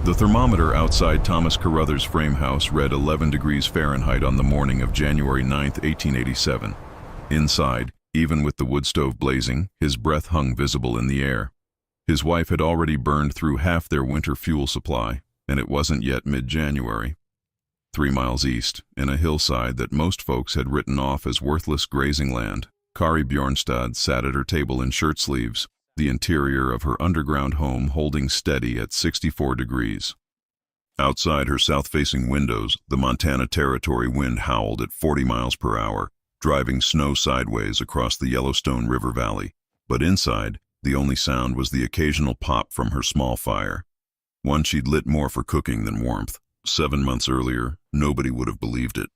The thermometer outside Thomas Carruthers' frame house read 11 degrees Fahrenheit on the morning of January 9, 1887. Inside, even with the wood stove blazing, his breath hung visible in the air. His wife had already burned through half their winter fuel supply, and it wasn't yet mid-January. 3 miles east, in a hillside that most folks had written off as worthless grazing land, Kari Bjornstad sat at her table in shirt sleeves, the interior of her underground home holding steady at 64 degrees. Outside her south-facing windows, the Montana Territory wind howled at 40 miles per hour, driving snow sideways across the Yellowstone River Valley. But inside, the only sound was the occasional pop from her small fire. One she'd lit more for cooking than warmth. 7 months earlier, nobody would have believed it.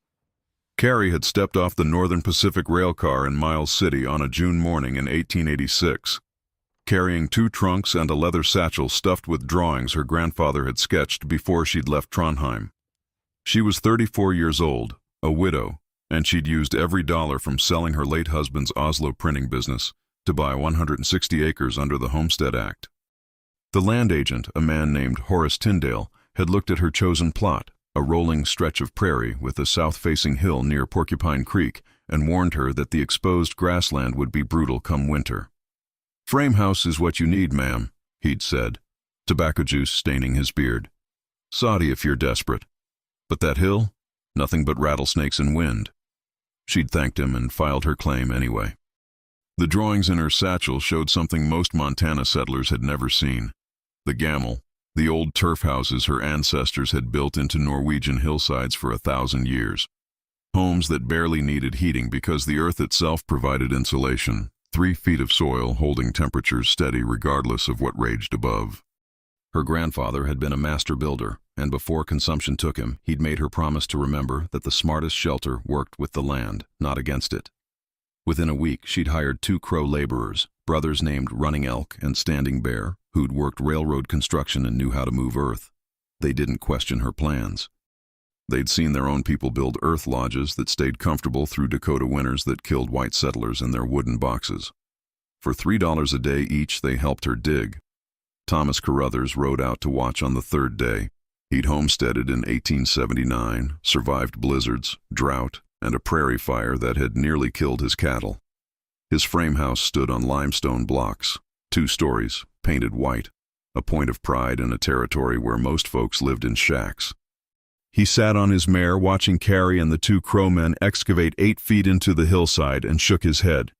Kari had stepped off the Northern Pacific rail car in Miles City on a June morning in 1886. Carrying 2 trunks and a leather satchel stuffed with drawings her grandfather had sketched before she'd left Trondheim. She was 34 years old, a widow, and she'd used every dollar from selling her late husband's Oslo printing business to buy 160 acres under the Homestead Act. The land agent, a man named Horace Tyndale, had looked at her chosen plot, a rolling stretch of prairie with a south-facing hill near Porcupine Creek, and warned her that the exposed grassland would be brutal come winter. "Frame house is what you need, ma'am," he'd said, tobacco juice staining his beard. "Soddy if you're desperate. But that hill? Nothing but rattlesnakes and wind." She'd thanked him and filed her claim anyway. The drawings in her satchel showed something most Montana settlers had never seen. The gamel, the old turf houses her ancestors had built into Norwegian hillsides for 1,000 years. Homes that barely needed heating because the earth itself provided insulation. 3 feet of soil holding temperatures steady regardless of what raged above. Her grandfather had been a master builder, and before consumption took him, he'd made her promise to remember that the smartest shelter worked with the land, not against it. Within a week, she'd hired 2 Crow laborers, brothers named Running Elk and Standing Bear, who'd worked railroad construction and knew how to move earth. They didn't question her plans. They'd seen their own people build earth lodges that stayed comfortable through Dakota winters that killed white settlers in their wooden boxes. For $3 a day each, they helped her dig. Thomas Carruthers rode out to watch on the 3rd day. He'd homesteaded in 1879, survived blizzards, drought, and a prairie fire that had nearly killed his cattle. His frame house stood on limestone blocks, 2 stories, painted white, a point of pride in a territory where most folks lived in shacks. He sat on his mare watching Kari and the 2 Crow men excavate 8 feet into the hillside and shook his head.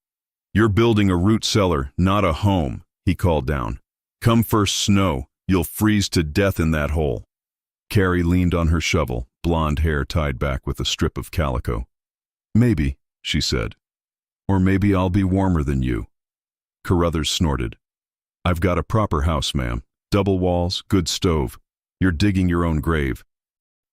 "You're building a root cellar, not a home," he called down. "Come first snow, you'll freeze to death in that hole." Kari leaned on her shovel, blonde hair tied back with a strip of calico. "Maybe," she said. "Or maybe I'll be warmer than you." Carruthers snorted. "I've got a proper house, ma'am. Double walls, good stove. You're digging your own grave."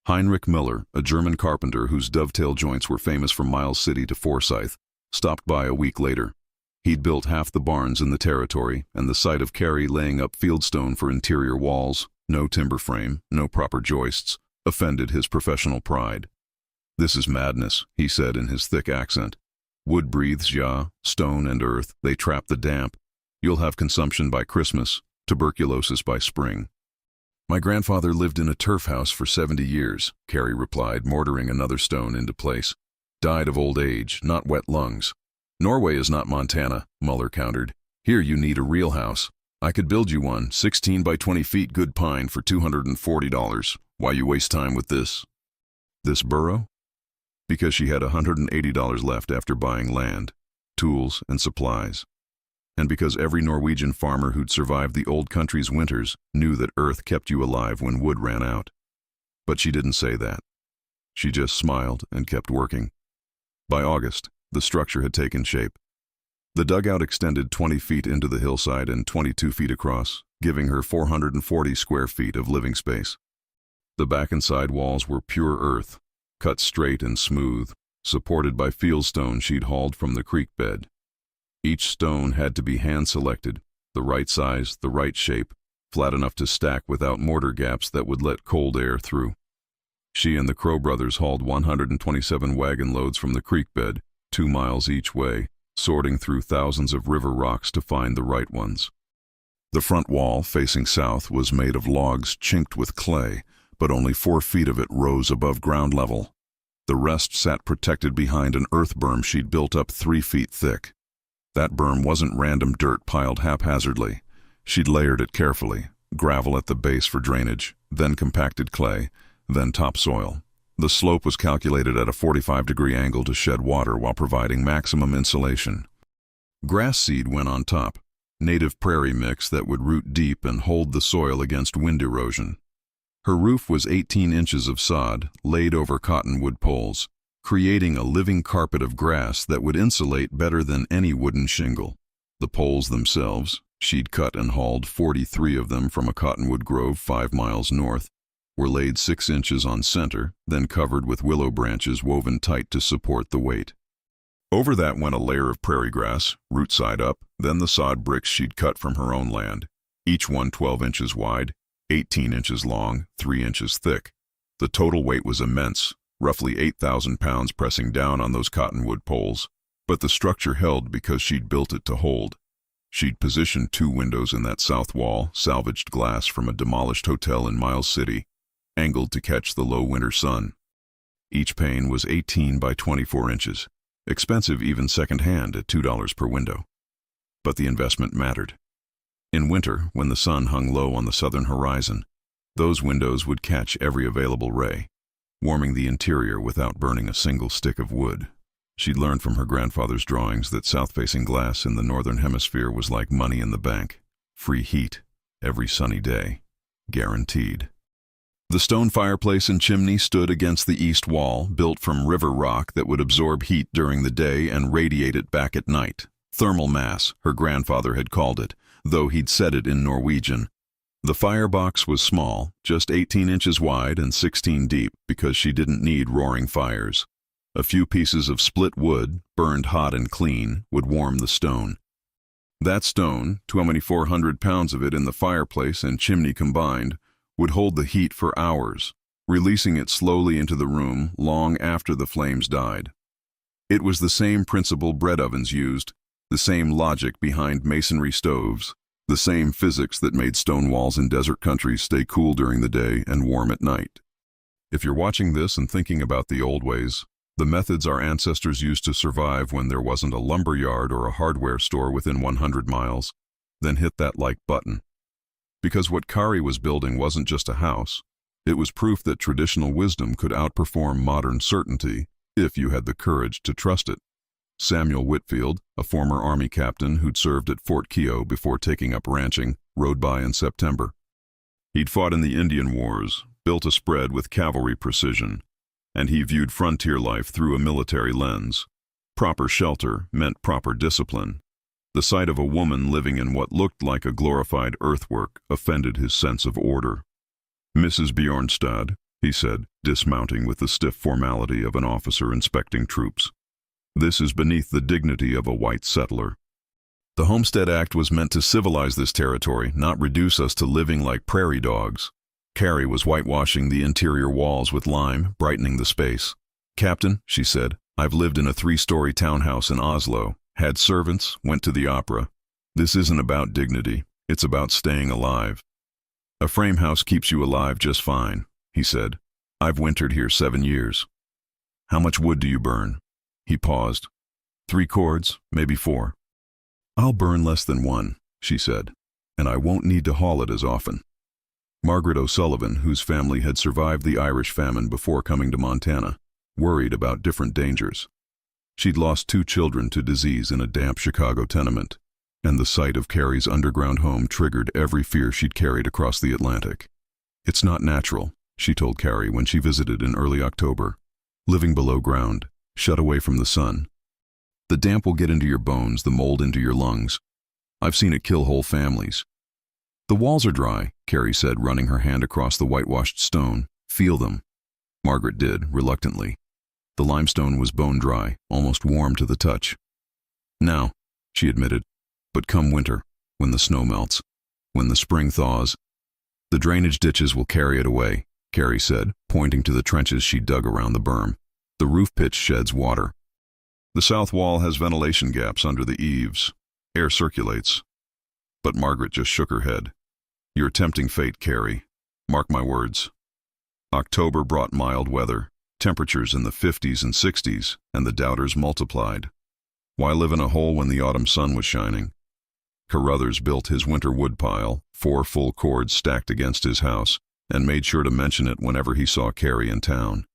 Heinrich Miller, a German carpenter whose dovetail joints were famous from Miles City to Forsyth, stopped by a week later. He'd built half the barns in the territory, and the sight of Kari laying up fieldstone for interior walls, no timber frame, no proper joists, offended his professional pride. "This is madness," he said in his thick accent. "Wood breathes, ja, stone and earth, they trap the damp. You'll have consumption by Christmas, tuberculosis by spring." "My grandfather lived in a turf house for 70 years, Kari replied, mortaring another stone into place. "Died of old age, not wet lungs." "Norway is not Montana," Muller countered. "Here you need a real house. I could build you one, 16 by 20 feet good pine for $240. Why you waste time with this?" "This burrow?" Because she had $180 left after buying land, tools, and supplies. And because every Norwegian farmer who'd survived the old country's winters knew that earth kept you alive when wood ran out. But she didn't say that. She just smiled and kept working. By August, the structure had taken shape. The dugout extended 20 feet into the hillside and 22 feet across, giving her 440 square feet of living space. The back and side walls were pure earth, cut straight and smooth, supported by fieldstone she'd hauled from the creek bed. Each stone had to be hand-selected, the right size, the right shape, flat enough to stack without mortar gaps that would let cold air through. She and the Crow brothers hauled 127 wagon loads from the creek bed, 2 miles each way, sorting through thousands of river rocks to find the right ones. The front wall, facing south, was made of logs chinked with clay, but only 4 feet of it rose above ground level. The rest sat protected behind an earth berm she'd built up 3 feet thick. That berm wasn't random dirt piled haphazardly. She'd layered it carefully, gravel at the base for drainage, then compacted clay, then topsoil. The slope was calculated at a 45-degree angle to shed water while providing maximum insulation. Grass seed went on top, native prairie mix that would root deep and hold the soil against wind erosion. Her roof was 18 inches of sod laid over cottonwood poles, creating a living carpet of grass that would insulate better than any wooden shingle. The poles themselves, she'd cut and hauled 43 of them from a cottonwood grove 5 miles north, were laid 6 inches on center, then covered with willow branches woven tight to support the weight. Over that went a layer of prairie grass, root side up, then the sod bricks she'd cut from her own land, each one 12 inches wide, 18 inches long, 3 inches thick. The total weight was immense, roughly 8,000 pounds pressing down on those cottonwood poles, but the structure held because she'd built it to hold. She'd positioned 2 windows in that south wall, salvaged glass from a demolished hotel in Miles City, angled to catch the low winter sun. Each pane was 18 by 24 inches, expensive even second-hand at $2 per window. But the investment mattered. In winter, when the sun hung low on the southern horizon, those windows would catch every available ray, warming the interior without burning a single stick of wood. She'd learned from her grandfather's drawings that south-facing glass in the northern hemisphere was like money in the bank. Free heat, every sunny day. Guaranteed. The stone fireplace and chimney stood against the east wall, built from river rock that would absorb heat during the day and radiate it back at night. Thermal mass, her grandfather had called it, though he'd said it in Norwegian. The firebox was small, just 18 inches wide and 16 deep, because she didn't need roaring fires. A few pieces of split wood, burned hot and clean, would warm the stone. That stone, 2,400 pounds of it in the fireplace and chimney combined, would hold the heat for hours, releasing it slowly into the room long after the flames died. It was the same principle bread ovens used, the same logic behind masonry stoves, the same physics that made stone walls in desert countries stay cool during the day and warm at night. If you're watching this and thinking about the old ways, the methods our ancestors used to survive when there wasn't a lumber yard or a hardware store within 100 miles, then hit that like button. Because what Kari was building wasn't just a house, it was proof that traditional wisdom could outperform modern certainty if you had the courage to trust it. Samuel Whitfield, a former Army captain who'd served at Fort Keogh before taking up ranching, rode by in September. He'd fought in the Indian Wars, built a spread with cavalry precision, and he viewed frontier life through a military lens. Proper shelter meant proper discipline. The sight of a woman living in what looked like a glorified earthwork offended his sense of order. "Mrs. Bjornstad," he said, dismounting with the stiff formality of an officer inspecting troops. "This is beneath the dignity of a white settler." The Homestead Act was meant to civilize this territory, not reduce us to living like prairie dogs. Carrie was whitewashing the interior walls with lime, brightening the space. "Captain," she said, "I've lived in a 3-story townhouse in Oslo, had servants, went to the opera. This isn't about dignity, it's about staying alive." "A frame house keeps you alive just fine," he said. "I've wintered here 7 years." "How much wood do you burn?" He paused. 3 cords, maybe 4. "I'll burn less than 1, she said, "and I won't need to haul it as often." Margaret O'Sullivan, whose family had survived the Irish famine before coming to Montana, worried about different dangers. She'd lost 2 children to disease in a damp Chicago tenement, and the sight of Carrie's underground home triggered every fear she'd carried across the Atlantic. "It's not natural," she told Carrie when she visited in early October. "Living below ground, shut away from the sun. The damp will get into your bones, the mold into your lungs. I've seen it kill whole families." "The walls are dry," Carrie said, running her hand across the whitewashed stone. "Feel them." Margaret did, reluctantly. The limestone was bone dry, almost warm to the touch. "Now," she admitted, "but come winter, when the snow melts, when the spring thaws, the drainage ditches will carry it away," Carrie said, pointing to the trenches she dug around the berm. "The roof pitch sheds water. The south wall has ventilation gaps under the eaves. Air circulates. But Margaret just shook her head. "You're tempting fate, Carrie. Mark my words." October brought mild weather, temperatures in the 50s and 60s, and the doubters multiplied. Why live in a hole when the autumn sun was shining? Carruthers built his winter woodpile, 4 full cords stacked against his house, and made sure to mention it whenever he saw Carrie in town.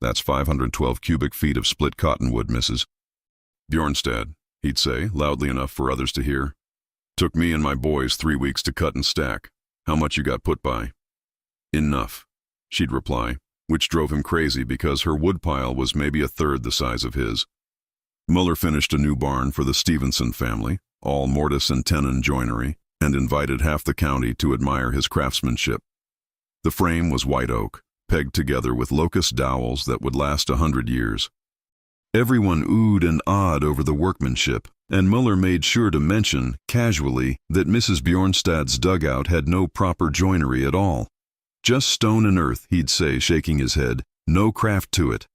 "That's 512 cubic feet of split cottonwood, Mrs. Bjornstad," he'd say, loudly enough for others to hear. "Took me and my boys 3 weeks to cut and stack. How much you got put by?" "Enough," she'd reply, which drove him crazy because her woodpile was maybe a third the size of his. Muller finished a new barn for the Stevenson family, all mortise and tenon joinery, and invited half the county to admire his craftsmanship. The frame was white oak, pegged together with locust dowels that would last 100 years. Everyone oohed and ahed over the workmanship, and Muller made sure to mention, casually, that Mrs. Bjornstad's dugout had no proper joinery at all. "Just stone and earth," he'd say, shaking his head. "No craft to it."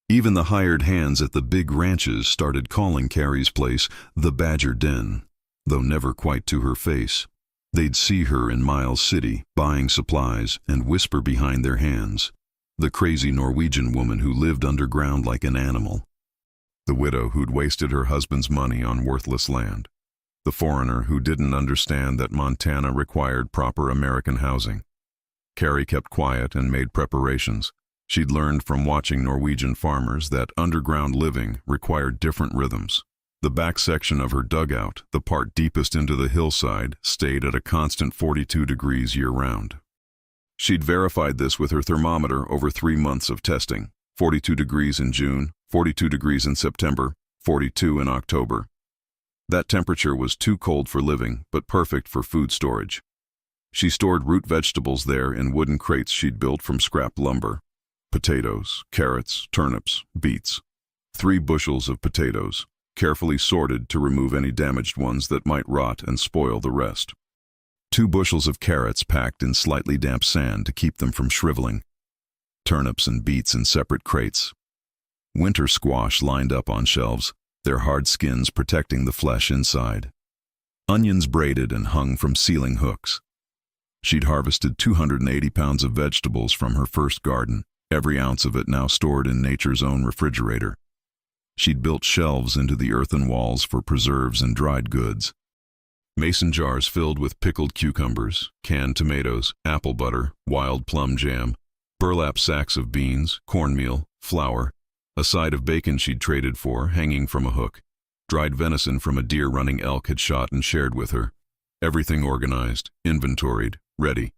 Even the hired hands at the big ranches started calling Carrie's place the Badger Den, though never quite to her face. They'd see her in Miles City, buying supplies, and whisper behind their hands, "The crazy Norwegian woman who lived underground like an animal." The widow who'd wasted her husband's money on worthless land. The foreigner who didn't understand that Montana required proper American housing. Carrie kept quiet and made preparations. She'd learned from watching Norwegian farmers that underground living required different rhythms. The back section of her dugout, the part deepest into the hillside, stayed at a constant 42 degrees year-round. She'd verified this with her thermometer over 3 months of testing. 42 degrees in June, 42 degrees in September, 42 in October. That temperature was too cold for living, but perfect for food storage. She stored root vegetables there in wooden crates she'd built from scrap lumber. Potatoes, carrots, turnips, beets. 3 bushels of potatoes, carefully sorted to remove any damaged ones that might rot and spoil the rest. 2 bushels of carrots packed in slightly damp sand to keep them from shriveling. Turnips and beets in separate crates. Winter squash lined up on shelves, their hard skins protecting the flesh inside. Onions braided and hung from ceiling hooks. She'd harvested 280 pounds of vegetables from her first garden, every ounce of it now stored in nature's own refrigerator. She'd built shelves into the earthen walls for preserves and dried goods. Mason jars filled with pickled cucumbers, canned tomatoes, apple butter, wild plum jam, burlap sacks of beans, cornmeal, flour, a side of bacon she'd traded for, hanging from a hook, dried venison from a deer running elk had shot and shared with her. Everything organized, inventoried, ready.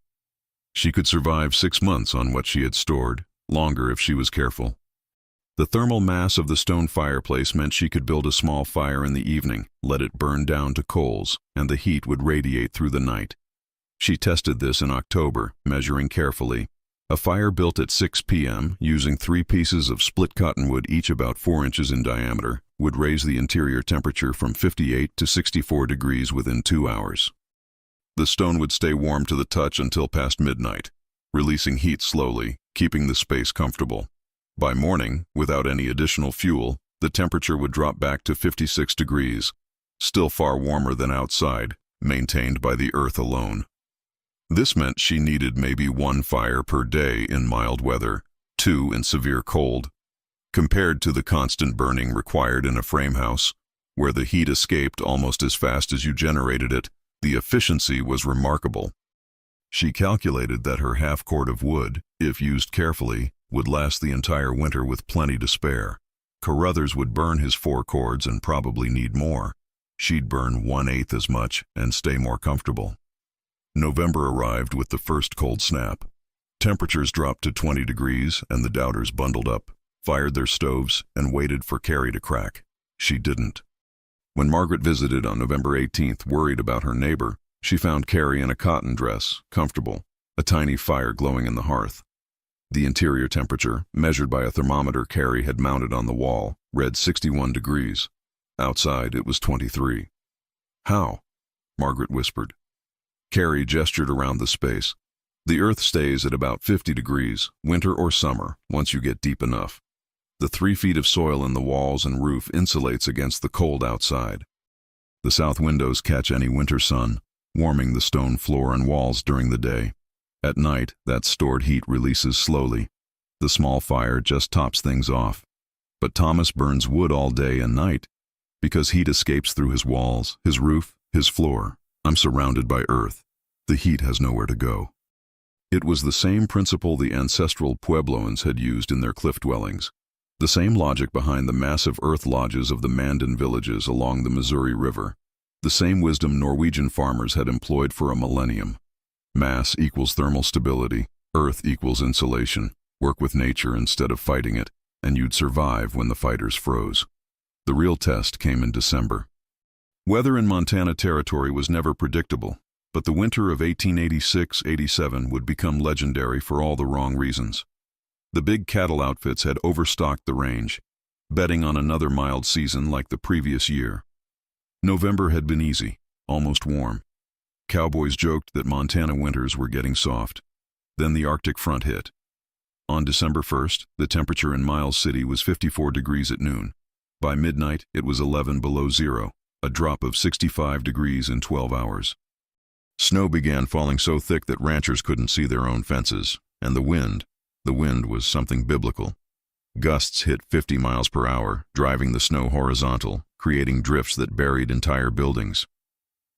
She could survive 6 months on what she had stored, longer if she was careful. The thermal mass of the stone fireplace meant she could build a small fire in the evening, let it burn down to coals, and the heat would radiate through the night. She tested this in October, measuring carefully. A fire built at 6 p.m., using 3 pieces of split cottonwood each about 4 inches in diameter, would raise the interior temperature from 58 to 64 degrees within 2 hours. The stone would stay warm to the touch until past midnight, releasing heat slowly, keeping the space comfortable. By morning, without any additional fuel, the temperature would drop back to 56 degrees, still far warmer than outside, maintained by the earth alone. This meant she needed maybe 1 fire per day in mild weather, 2 in severe cold. Compared to the constant burning required in a frame house, where the heat escaped almost as fast as you generated it, the efficiency was remarkable. She calculated that her half-cord of wood, if used carefully, would last the entire winter with plenty to spare. Carruthers would burn his 4 cords and probably need more. She'd burn 1/8 as much and stay more comfortable. November arrived with the first cold snap. Temperatures dropped to 20 degrees and the doubters bundled up, fired their stoves, and waited for Carrie to crack. She didn't. When Margaret visited on November 18th, worried about her neighbor, she found Carrie in a cotton dress, comfortable, a tiny fire glowing in the hearth. The interior temperature, measured by a thermometer Carrie had mounted on the wall, read 61 degrees. Outside, it was 23. "How?" Margaret whispered. Carrie gestured around the space. "The earth stays at about 50 degrees, winter or summer, once you get deep enough. The 3 feet of soil in the walls and roof insulates against the cold outside. The south windows catch any winter sun, warming the stone floor and walls during the day. At night, that stored heat releases slowly. The small fire just tops things off. But Thomas burns wood all day and night because heat escapes through his walls, his roof, his floor. I'm surrounded by earth. The heat has nowhere to go. It was the same principle the ancestral Puebloans had used in their cliff dwellings. The same logic behind the massive earth lodges of the Mandan villages along the Missouri River. The same wisdom Norwegian farmers had employed for a millennium. Mass equals thermal stability, earth equals insulation. Work with nature instead of fighting it, and you'd survive when the fighters froze. The real test came in December. Weather in Montana Territory was never predictable, but the winter of 1886-87 would become legendary for all the wrong reasons. The big cattle outfits had overstocked the range, betting on another mild season like the previous year. November had been easy, almost warm. Cowboys joked that Montana winters were getting soft. Then the Arctic front hit. On December 1st, the temperature in Miles City was 54 degrees at noon. By midnight, it was 11 below zero, a drop of 65 degrees in 12 hours. Snow began falling so thick that ranchers couldn't see their own fences, and the wind was something biblical. Gusts hit 50 miles per hour, driving the snow horizontal, creating drifts that buried entire buildings.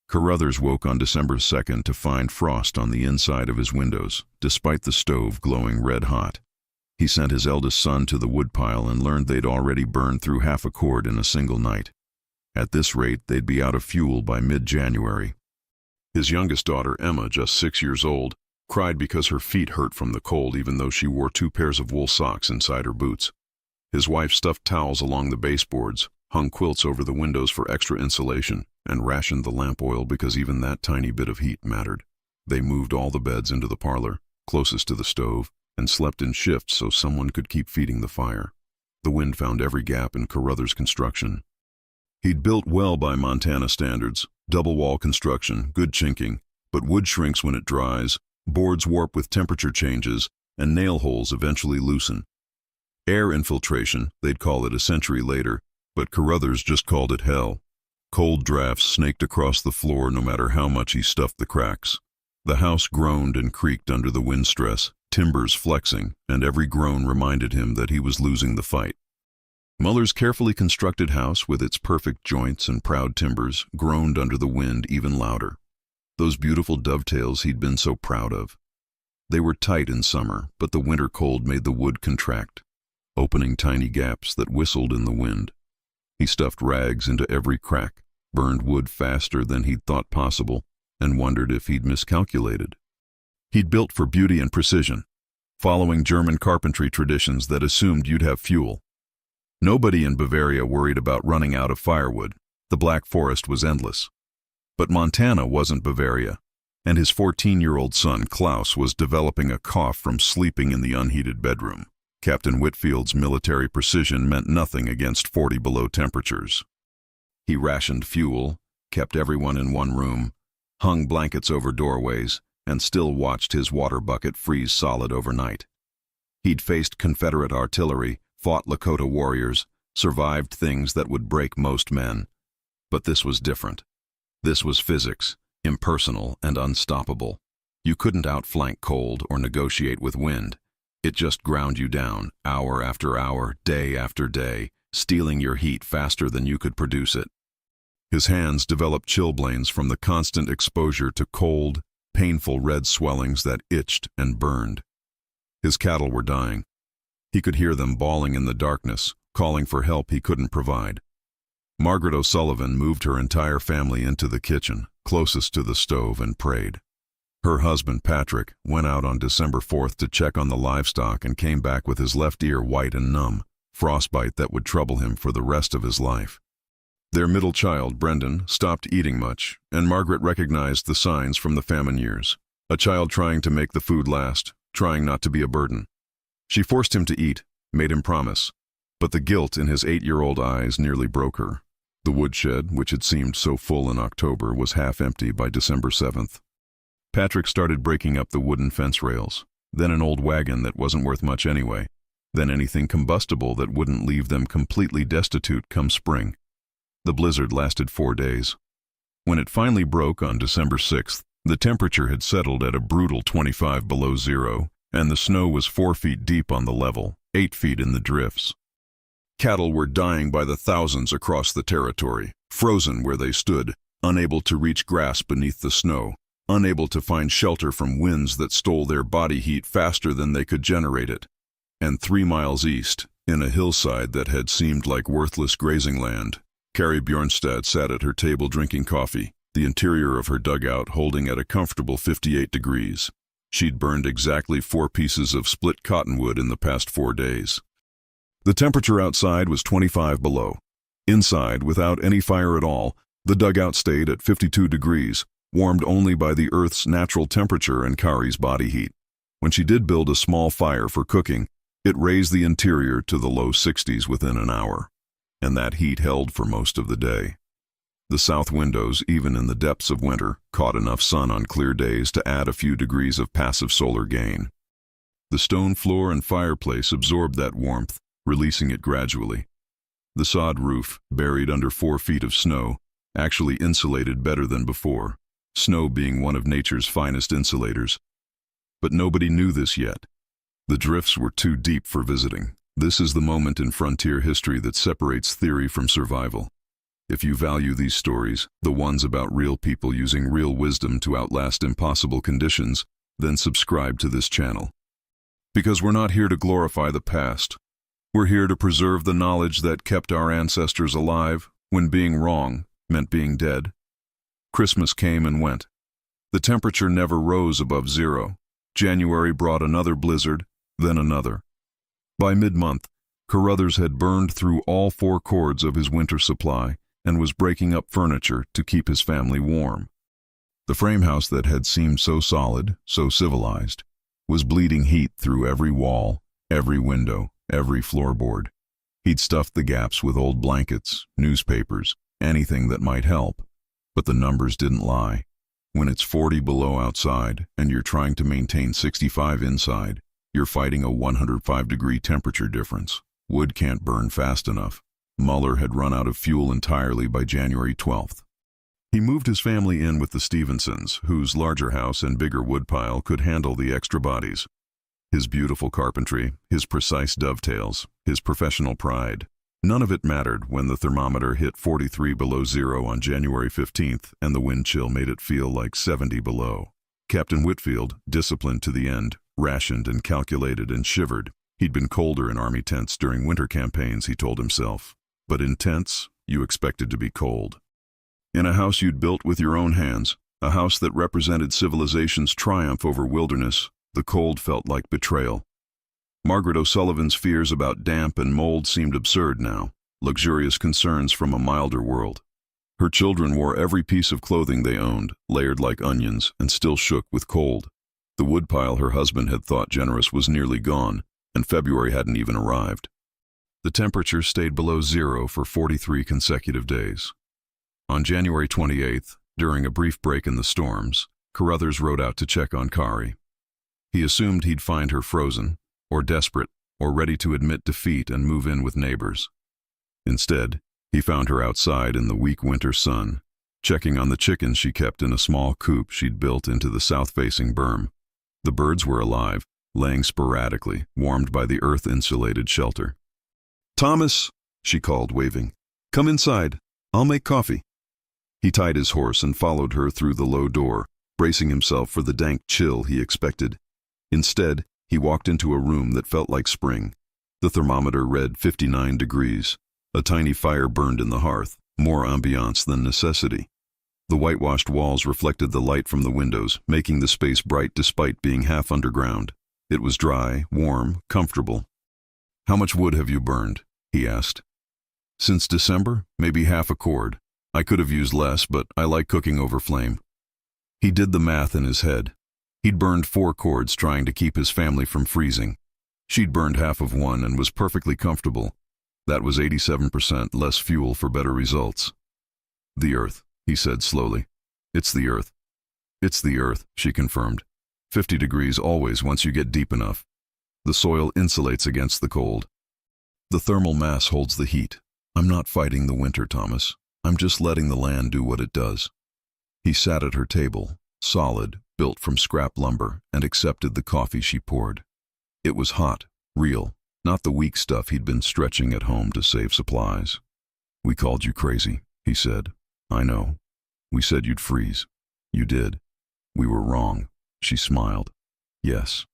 Carruthers woke on December 2nd to find frost on the inside of his windows, despite the stove glowing red hot. He sent his eldest son to the woodpile and learned they'd already burned through half a cord in a single night. At this rate, they'd be out of fuel by mid-January. His youngest daughter, Emma, just 6 years old, cried because her feet hurt from the cold even though she wore 2 pairs of wool socks inside her boots. His wife stuffed towels along the baseboards, hung quilts over the windows for extra insulation, and rationed the lamp oil because even that tiny bit of heat mattered. They moved all the beds into the parlor, closest to the stove, and slept in shifts so someone could keep feeding the fire. The wind found every gap in Carruthers' construction. He'd built well by Montana standards, double-wall construction, good chinking, but wood shrinks when it dries, boards warp with temperature changes, and nail holes eventually loosen. Air infiltration, they'd call it a century later, but Carruthers just called it hell. Cold drafts snaked across the floor no matter how much he stuffed the cracks. The house groaned and creaked under the wind stress, timbers flexing, and every groan reminded him that he was losing the fight. Muller's carefully constructed house, with its perfect joints and proud timbers, groaned under the wind even louder. Those beautiful dovetails he'd been so proud of. They were tight in summer, but the winter cold made the wood contract, opening tiny gaps that whistled in the wind. He stuffed rags into every crack, burned wood faster than he'd thought possible, and wondered if he'd miscalculated. He'd built for beauty and precision, following German carpentry traditions that assumed you'd have fuel. Nobody in Bavaria worried about running out of firewood. The Black Forest was endless. But Montana wasn't Bavaria, and his 14-year-old son, Klaus, was developing a cough from sleeping in the unheated bedroom. Captain Whitfield's military precision meant nothing against 40 below temperatures. He rationed fuel, kept everyone in one room, hung blankets over doorways, and still watched his water bucket freeze solid overnight. He'd faced Confederate artillery, fought Lakota warriors, survived things that would break most men. But this was different. This was physics, impersonal and unstoppable. You couldn't outflank cold or negotiate with wind. It just ground you down, hour after hour, day after day, stealing your heat faster than you could produce it. His hands developed chilblains from the constant exposure to cold, painful red swellings that itched and burned. His cattle were dying. He could hear them bawling in the darkness, calling for help he couldn't provide. Margaret O'Sullivan moved her entire family into the kitchen, closest to the stove, and prayed. Her husband, Patrick, went out on December 4th to check on the livestock and came back with his left ear white and numb, frostbite that would trouble him for the rest of his life. Their middle child, Brendan, stopped eating much, and Margaret recognized the signs from the famine years. A child trying to make the food last, trying not to be a burden. She forced him to eat, made him promise, but the guilt in his 8-year-old eyes nearly broke her. The woodshed, which had seemed so full in October, was half empty by December 7th. Patrick started breaking up the wooden fence rails, then an old wagon that wasn't worth much anyway, then anything combustible that wouldn't leave them completely destitute come spring. The blizzard lasted 4 days. When it finally broke on December 6th, the temperature had settled at a brutal 25 below zero, and the snow was 4 feet deep on the level, 8 feet in the drifts. Cattle were dying by the thousands across the territory, frozen where they stood, unable to reach grass beneath the snow, unable to find shelter from winds that stole their body heat faster than they could generate it. And 3 miles east, in a hillside that had seemed like worthless grazing land, Carrie Bjornstad sat at her table drinking coffee, the interior of her dugout holding at a comfortable 58 degrees. She'd burned exactly 4 pieces of split cottonwood in the past 4 days. The temperature outside was 25 below. Inside, without any fire at all, the dugout stayed at 52 degrees, warmed only by the Earth's natural temperature and Kari's body heat. When she did build a small fire for cooking, it raised the interior to the low 60s within an hour, and that heat held for most of the day. The south windows, even in the depths of winter, caught enough sun on clear days to add a few degrees of passive solar gain. The stone floor and fireplace absorbed that warmth, releasing it gradually. The sod roof, buried under 4 feet of snow, actually insulated better than before, snow being one of nature's finest insulators. But nobody knew this yet. The drifts were too deep for visiting. This is the moment in frontier history that separates theory from survival. If you value these stories, the ones about real people using real wisdom to outlast impossible conditions, then subscribe to this channel. Because we're not here to glorify the past. We're here to preserve the knowledge that kept our ancestors alive when being wrong meant being dead. Christmas came and went. The temperature never rose above zero. January brought another blizzard, then another. By mid-month, Carruthers had burned through all 4 cords of his winter supply and was breaking up furniture to keep his family warm. The frame house that had seemed so solid, so civilized, was bleeding heat through every wall, every window, every floorboard. He'd stuffed the gaps with old blankets, newspapers, anything that might help. But the numbers didn't lie. When it's 40 below outside and you're trying to maintain 65 inside, you're fighting a 105-degree temperature difference. Wood can't burn fast enough. Muller had run out of fuel entirely by January 12th. He moved his family in with the Stevensons, whose larger house and bigger woodpile could handle the extra bodies. His beautiful carpentry, his precise dovetails, his professional pride. None of it mattered when the thermometer hit 43 below zero on January 15th and the wind chill made it feel like 70 below. Captain Whitfield, disciplined to the end, rationed and calculated and shivered. He'd been colder in army tents during winter campaigns, he told himself. But in tents, you expected to be cold. In a house you'd built with your own hands, a house that represented civilization's triumph over wilderness, the cold felt like betrayal. Margaret O'Sullivan's fears about damp and mold seemed absurd now, luxurious concerns from a milder world. Her children wore every piece of clothing they owned, layered like onions, and still shook with cold. The woodpile her husband had thought generous was nearly gone, and February hadn't even arrived. The temperature stayed below zero for 43 consecutive days. On January 28th, during a brief break in the storms, Carruthers rode out to check on Kari. He assumed he'd find her frozen, or desperate, or ready to admit defeat and move in with neighbors. Instead, he found her outside in the weak winter sun, checking on the chickens she kept in a small coop she'd built into the south-facing berm. The birds were alive, laying sporadically, warmed by the earth-insulated shelter. "Thomas," she called, waving. "Come inside. I'll make coffee." He tied his horse and followed her through the low door, bracing himself for the dank chill he expected. Instead, he walked into a room that felt like spring. The thermometer read 59 degrees. A tiny fire burned in the hearth, more ambiance than necessity. The whitewashed walls reflected the light from the windows, making the space bright despite being half underground. It was dry, warm, comfortable. "How much wood have you burned?" he asked. "Since December, maybe half a cord. I could have used less, but I like cooking over flame." He did the math in his head. He'd burned 4 cords trying to keep his family from freezing. She'd burned half of one and was perfectly comfortable. That was 87% less fuel for better results. "The earth," he said slowly. "It's the earth." "It's the earth," she confirmed. 50 degrees always once you get deep enough. The soil insulates against the cold. The thermal mass holds the heat. I'm not fighting the winter, Thomas. I'm just letting the land do what it does. He sat at her table, solid, built from scrap lumber, and accepted the coffee she poured. It was hot, real, not the weak stuff he'd been stretching at home to save supplies. "We called you crazy," he said. "I know. We said you'd freeze. You did. We were wrong." She smiled. "Yes."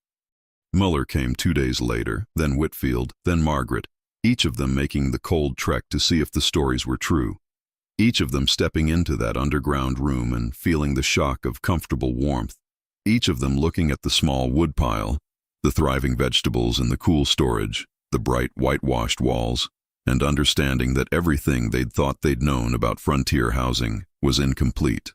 Muller came 2 days later, then Whitfield, then Margaret, each of them making the cold trek to see if the stories were true. Each of them stepping into that underground room and feeling the shock of comfortable warmth. Each of them looking at the small woodpile, the thriving vegetables in the cool storage, the bright whitewashed walls, and understanding that everything they'd thought they'd known about frontier housing was incomplete.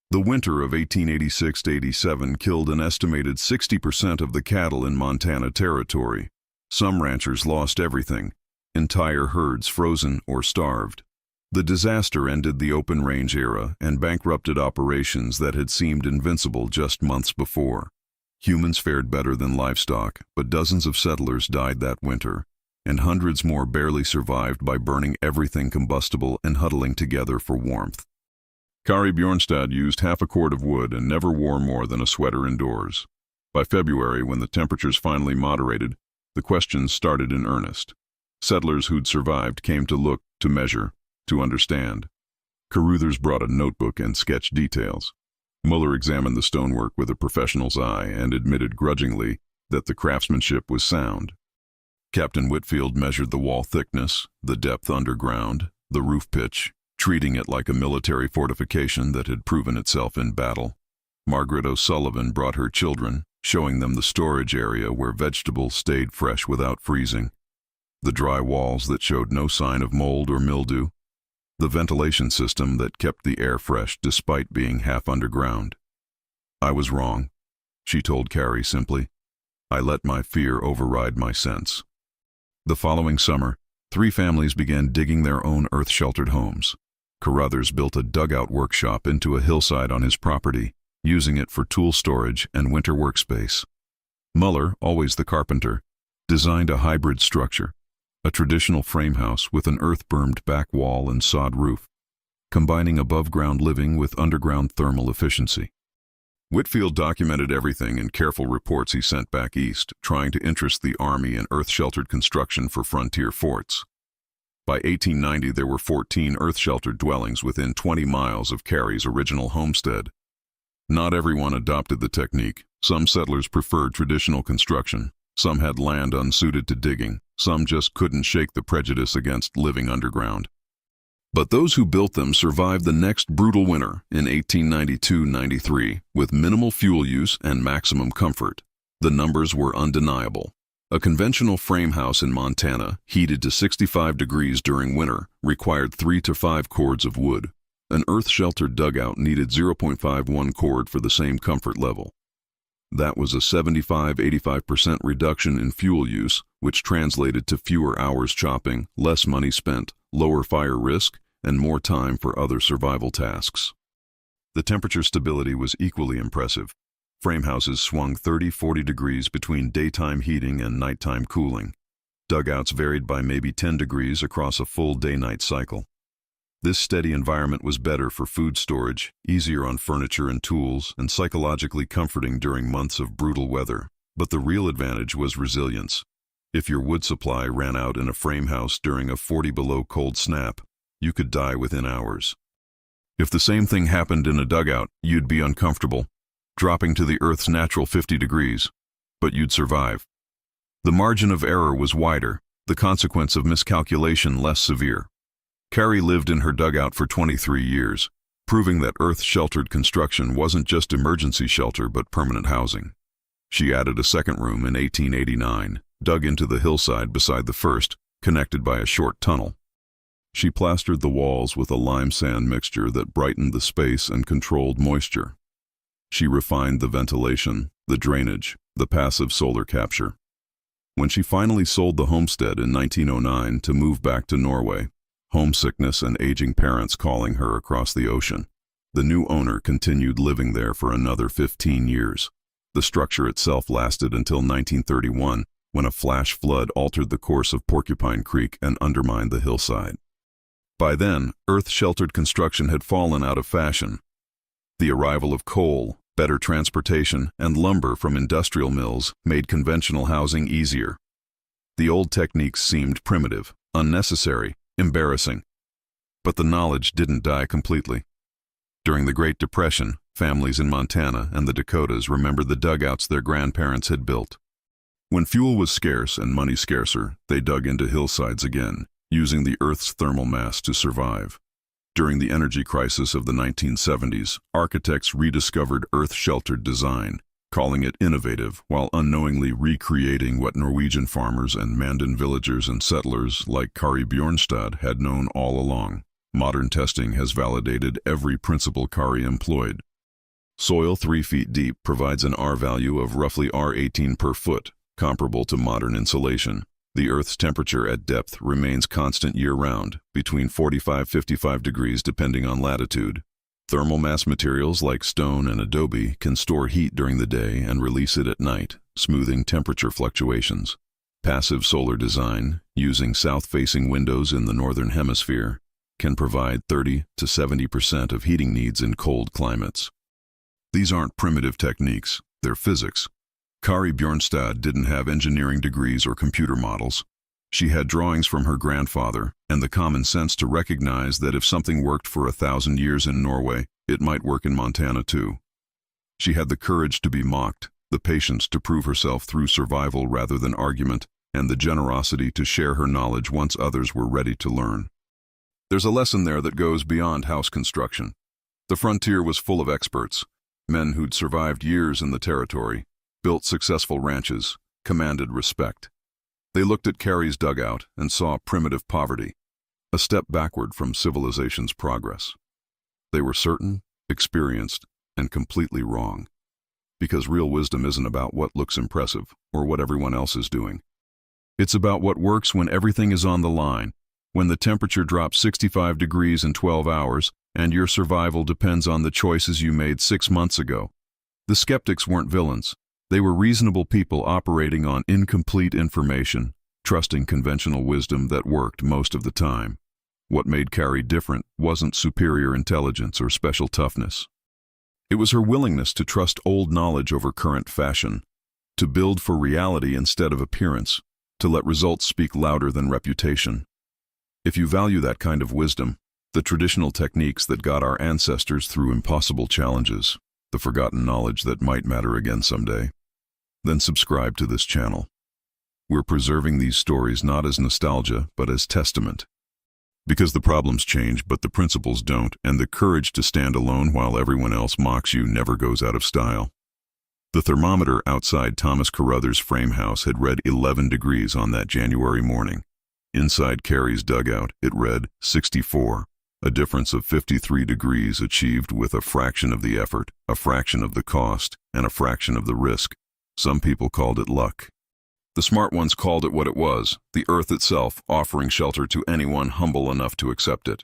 The winter of 1886-87 killed an estimated 60% of the cattle in Montana Territory. Some ranchers lost everything, entire herds frozen or starved. The disaster ended the open range era and bankrupted operations that had seemed invincible just months before. Humans fared better than livestock, but dozens of settlers died that winter, and hundreds more barely survived by burning everything combustible and huddling together for warmth. Kari Bjornstad used half a cord of wood and never wore more than a sweater indoors. By February, when the temperatures finally moderated, the questions started in earnest. Settlers who'd survived came to look, to measure, to understand. Carruthers brought a notebook and sketched details. Muller examined the stonework with a professional's eye and admitted grudgingly that the craftsmanship was sound. Captain Whitfield measured the wall thickness, the depth underground, the roof pitch, treating it like a military fortification that had proven itself in battle. Margaret O'Sullivan brought her children, showing them the storage area where vegetables stayed fresh without freezing, the dry walls that showed no sign of mold or mildew, the ventilation system that kept the air fresh despite being half underground. "I was wrong," she told Carrie simply. "I let my fear override my sense." The following summer, 3 families began digging their own earth-sheltered homes. Carruthers built a dugout workshop into a hillside on his property, using it for tool storage and winter workspace. Muller, always the carpenter, designed a hybrid structure, a traditional frame house with an earth-bermed back wall and sod roof, combining above-ground living with underground thermal efficiency. Whitfield documented everything in careful reports he sent back east, trying to interest the Army in earth-sheltered construction for frontier forts. By 1890, there were 14 earth-sheltered dwellings within 20 miles of Carrie's original homestead. Not everyone adopted the technique. Some settlers preferred traditional construction. Some had land unsuited to digging. Some just couldn't shake the prejudice against living underground. But those who built them survived the next brutal winter in 1892-93 with minimal fuel use and maximum comfort. The numbers were undeniable. A conventional frame house in Montana, heated to 65 degrees during winter, required 3 to 5 cords of wood. An earth-sheltered dugout needed 0.51 cord for the same comfort level. That was a 75–85% reduction in fuel use, which translated to fewer hours chopping, less money spent, lower fire risk, and more time for other survival tasks. The temperature stability was equally impressive. Frame houses swung 30–40 degrees between daytime heating and nighttime cooling. Dugouts varied by maybe 10 degrees across a full day-night cycle. This steady environment was better for food storage, easier on furniture and tools, and psychologically comforting during months of brutal weather. But the real advantage was resilience. If your wood supply ran out in a frame house during a 40-below cold snap, you could die within hours. If the same thing happened in a dugout, you'd be uncomfortable, dropping to the Earth's natural 50 degrees, but you'd survive. The margin of error was wider, the consequence of miscalculation less severe. Carrie lived in her dugout for 23 years, proving that earth-sheltered construction wasn't just emergency shelter but permanent housing. She added a second room in 1889, dug into the hillside beside the first, connected by a short tunnel. She plastered the walls with a lime-sand mixture that brightened the space and controlled moisture. She refined the ventilation, the drainage, the passive solar capture. When she finally sold the homestead in 1909 to move back to Norway, homesickness and aging parents calling her across the ocean, the new owner continued living there for another 15 years. The structure itself lasted until 1931, when a flash flood altered the course of Porcupine Creek and undermined the hillside. By then, earth-sheltered construction had fallen out of fashion. The arrival of coal, better transportation, and lumber from industrial mills made conventional housing easier. The old techniques seemed primitive, unnecessary, embarrassing. But the knowledge didn't die completely. During the Great Depression, families in Montana and the Dakotas remembered the dugouts their grandparents had built. When fuel was scarce and money scarcer, they dug into hillsides again, using the Earth's thermal mass to survive. During the energy crisis of the 1970s, architects rediscovered earth-sheltered design, calling it innovative while unknowingly recreating what Norwegian farmers and Mandan villagers and settlers like Kari Bjornstad had known all along. Modern testing has validated every principle Kari employed. Soil 3 feet deep provides an R value of roughly R18 per foot, comparable to modern insulation. The Earth's temperature at depth remains constant year-round, between 45–55 degrees depending on latitude. Thermal mass materials like stone and adobe can store heat during the day and release it at night, smoothing temperature fluctuations. Passive solar design, using south-facing windows in the northern hemisphere, can provide 30–70% of heating needs in cold climates. These aren't primitive techniques, they're physics. Kari Bjornstad didn't have engineering degrees or computer models. She had drawings from her grandfather and the common sense to recognize that if something worked for 1,000 years in Norway, it might work in Montana too. She had the courage to be mocked, the patience to prove herself through survival rather than argument, and the generosity to share her knowledge once others were ready to learn. There's a lesson there that goes beyond house construction. The frontier was full of experts, men who'd survived years in the territory, built successful ranches, commanded respect. They looked at Kari's dugout and saw primitive poverty, a step backward from civilization's progress. They were certain, experienced, and completely wrong. Because real wisdom isn't about what looks impressive or what everyone else is doing. It's about what works when everything is on the line, when the temperature drops 65 degrees in 12 hours and your survival depends on the choices you made 6 months ago. The skeptics weren't villains. They were reasonable people operating on incomplete information, trusting conventional wisdom that worked most of the time. What made Kari different wasn't superior intelligence or special toughness. It was her willingness to trust old knowledge over current fashion, to build for reality instead of appearance, to let results speak louder than reputation. If you value that kind of wisdom, the traditional techniques that got our ancestors through impossible challenges, the forgotten knowledge that might matter again someday, then subscribe to this channel. We're preserving these stories not as nostalgia, but as testament. Because the problems change, but the principles don't, and the courage to stand alone while everyone else mocks you never goes out of style. The thermometer outside Thomas Carruthers' frame house had read 11 degrees on that January morning. Inside Kari's dugout, it read 64, a difference of 53 degrees achieved with a fraction of the effort, a fraction of the cost, and a fraction of the risk. Some people called it luck. The smart ones called it what it was, the earth itself offering shelter to anyone humble enough to accept it.